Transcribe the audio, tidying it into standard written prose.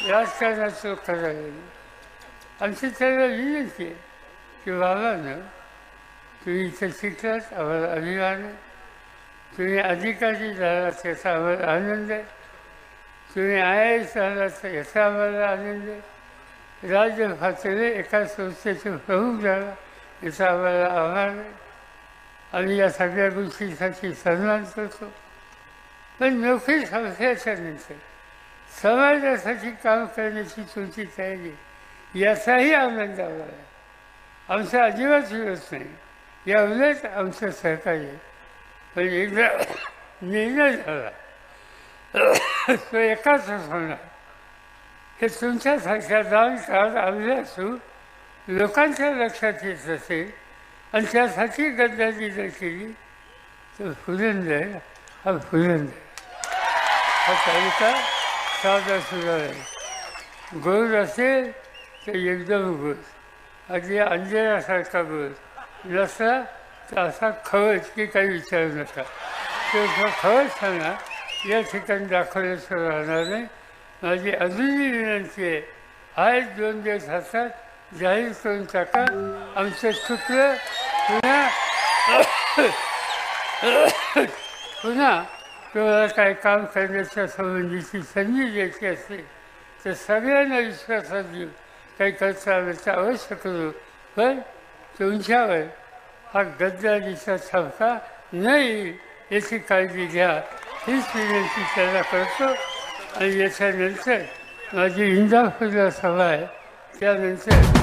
राजकारणाचं करायला आमची त्याला विनंती आहे की बाबांनो तुम्ही इथं शिकलात आम्हाला अभिमान आहे, तुम्ही अधिकारी झालात याचा आम्हाला आनंद आहे, तुम्ही IAS झालात याचा आम्हाला आनंद आहे, राज्य पातळीवर एका संस्थेचे प्रमुख झाला याचा आम्हाला आभार आहे. आम्ही या सगळ्या गोष्टीसाठी सन्मान करतो. पण नोकरी संस्थेच्यानंतर समाजासाठी काम करण्याची तुमची तयारी याचाही आनंद आम्हाला आहे. आमचा अजिबात विरोध नाही, या उलट आमचं सहकार्य आहे. पण एकदा निर्णय झाला तो एकाच होणार हे तुमच्यासारख्या दान काळ आले असून लोकांच्या लक्षात येत असेल आणि त्यासाठी गद्दारी जर केली तर फुलंद आहे. हा फुलंद आहे. हा तालुका साधा सुद्धा आहे. गोड असेल तर एकदम गोड, अगदी अंजनासारखा गोड नसला तर असा खवच की काही विचारू नका. तो खवच सांगा या ठिकाणी दाखवल्याचं राहणार नाही. माझी अजूनही विनंती आहे, हा एक 2 दिवस हातात जाहीर करून टाका. आमचं चुकलं पुन्हा तुम्हाला काही काम करण्याच्या संबंधीची संधी द्यायची असेल तर सगळ्यांना विश्वासात घेऊ काही करता आल्याचं अवश्य करू. पण तुमच्यावर हा गद्दारीचा ठपका नाही याची काळजी घ्या हीच विनंती त्याला करतो. आणि याच्यानंतर माझी इंदापूरला सभा आहे त्यानंतर